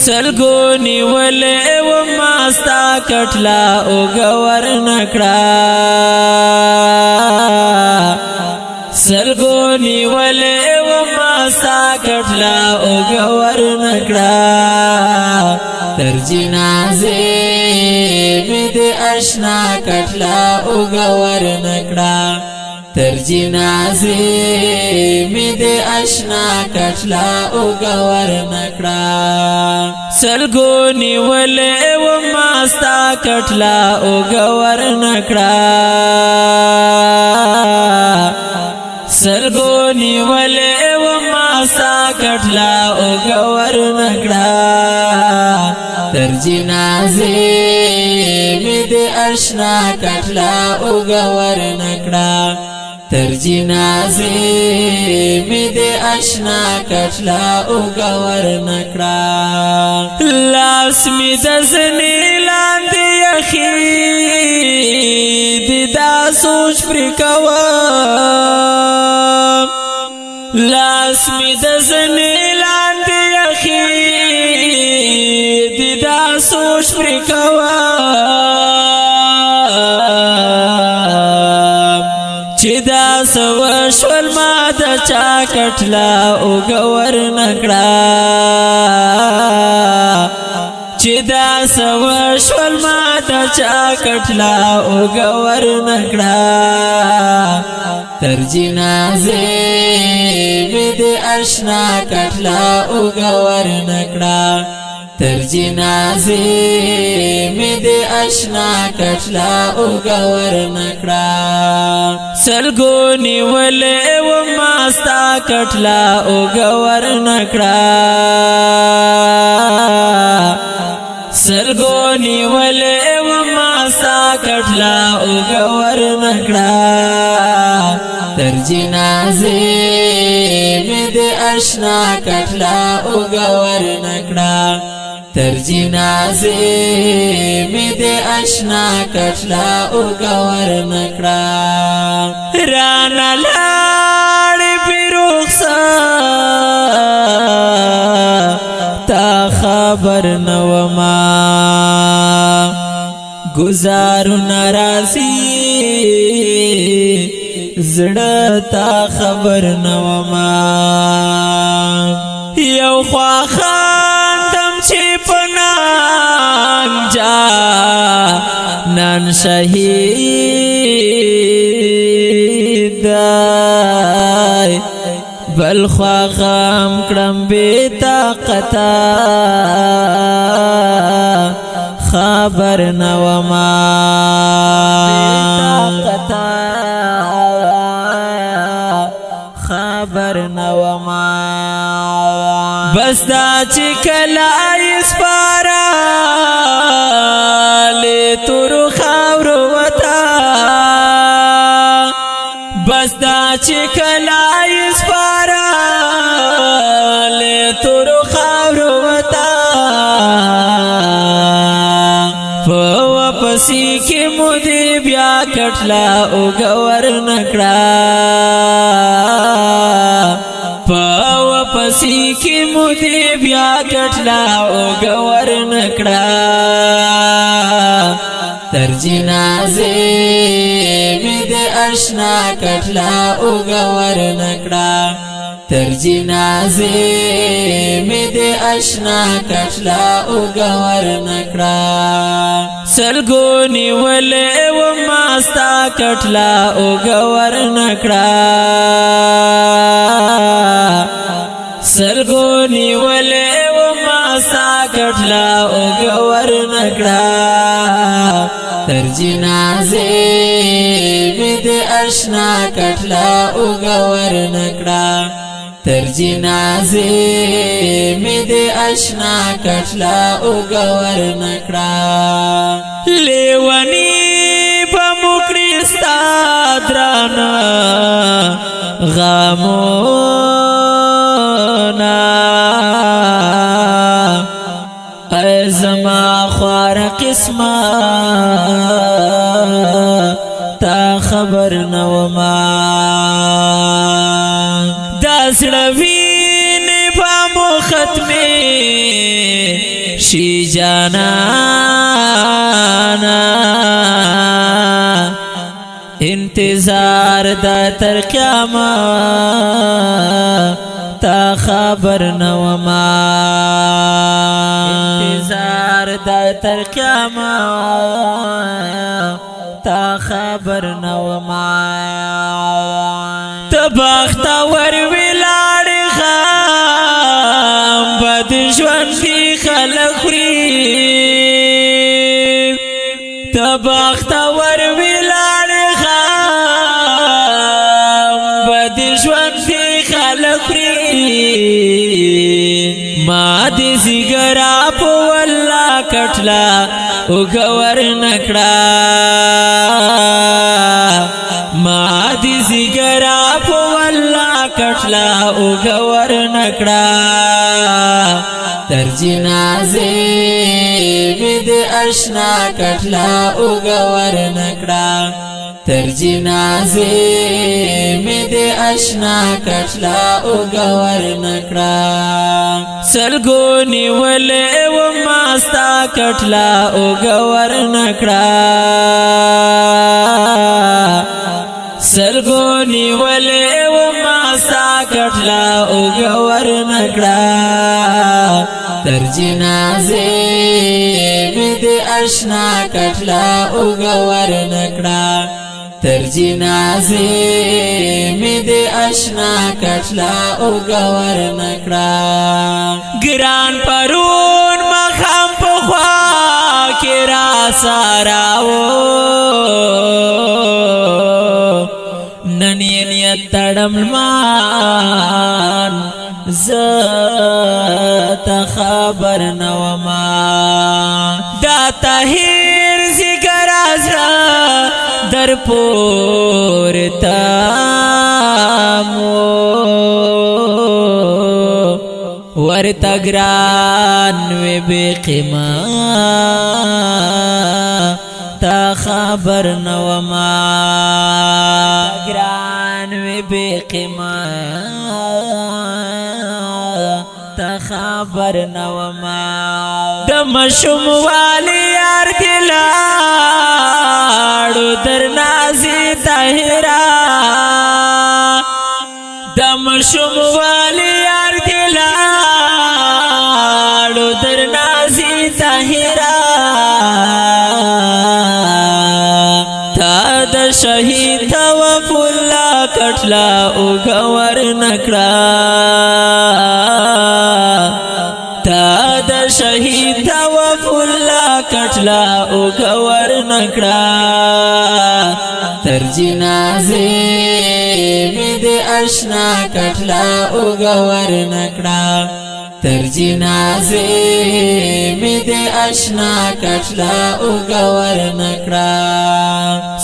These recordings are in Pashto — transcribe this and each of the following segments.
سلګونی ولې و ماستا کټلا او غور نکړه سلګونی ولې و ماستا کټلا او غور نکړه تر جنازه مې د آشنا کټلا او غور نکړه تر جنازه مې د آشنا کټلا او غور نکړه سلګونی ولې و ماستا کټلا او غور نکړه سلګونی ولې و ماستا کټلا او غور نکړه تر جنازه مې د آشنا کټلا او غور نکړه تر جنازه مې د آشنا کټلا او غور نکړه لاس مې د زنې لاندې یخي دا سوچ پر کوم لاس مې د زنې لاندې یخي دا سوچ پر کوم چې دا سوشول ما د چا کټلا او غور نکړه چې دا سوشول ما د چا کټلا او غور نکړه تر جنازه مې د آشنا کټلا او غور نکړه تر جنازه مې د آشنا کټلا او غور نکړه سلګونی ولې و ماستا کټلا او غور نکړه سلګونی ولې و ماستا کټلا او غور نکړه تر جنازه مې د آشنا کټلا او غور نکړه تر جنازه مې د آشنا کټلا او غور نکړه رانا لاړ پیروخصا تا خبر نو ما گزارو ناراضي زړه تا خبر نو ما یو خوا خاندم چې پنام جا نن شهید دی بل خوا غم کړم بے طاقتا خبر نو ما خبر نو ما بس دا چې کله اسپارا لې تور خاور وتا بس دا چې کله اسپارا لې تور خاور وتا په واپسی کې مودې بیا کټلا او غور نکړه پسی کی مودی بیا کټلا او غور نکړه تر جنازه مې د آشنا کټلا او غور نکړه تر جنازه مې د آشنا کټلا او غور نکړه سلګونی ولې و ماستا کټلا او غور نکړه سلګونی ولې و ماستا کټلا او غور نکړه تر جنازه مې د آشنا کټلا او غور نکړه تر جنازه مې د آشنا کټلا او غور نکړه لیونی په مکړی ستا درانه غمونه زما خوار قسمه تا خبر نو ما دا سړوینې په مو ختمې شي جانانا انتظار دا تر قیامت تا خبر نوما انتظار دا تر قیامت تا خبر نوما تبختا ور ویلاړ خام بد ژوند دی خلق خوري تبختا ور ویلاړ خام بد ژوند دی خلق خوري ما دې زیګرا په والله کټلا او ګور نکړه ما دې زیګرا په والله کټلا او ګور نکړه تر جنازې مې د آشنا کټلا او ګور نکړه تر جنازې مې د آشنا کټلا او ګور نکړه سلګو نیولې و ماستا کټلا او ګور نکړه سلګو نیولې و ماستا کټلا او ګور نکړه تر جنازې مې د آشنا کټلا او ګور نکړه تر جنازې مې د آشنا کټلا او ګور نکړه ګران پرون مخام په خوا کې را ساراو نن یې نیت تړم مان زتا خبر نوما دا طاهر ذکر ازرا در پورتامو ورتا گران وی بی قیمت تا خبر نوما گران وی بی قیمت تا خبر نوما دمشم والی یار دلاړو در نازی طاهرا دمشم والی یار دلاړو در نازی طاهرا تا د شهید توف الله کټلا او ګور نکړه تا د شهید توف الله کټلا او ګور نکړه تر جنازې مې د آشنا کټلا او ګور نکړه تر جنازې مې د آشنا کټلا او ګور نکړه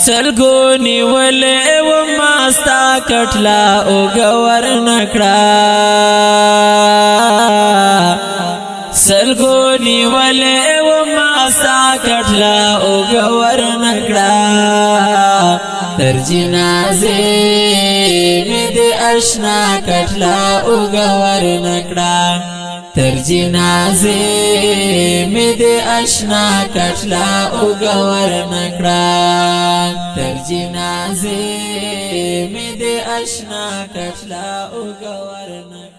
سلګو نیولې و ماستا کټلا او ګور نکړه سلګو نیولې و ماستا کټلا او ګور نکړه تر جنازې مې د آشنا کټلا او ګور نکړه تر جنازې مې د آشنا کټلا او ګور نکړه تر جنازې مې د آشنا کټلا او ګور نکړه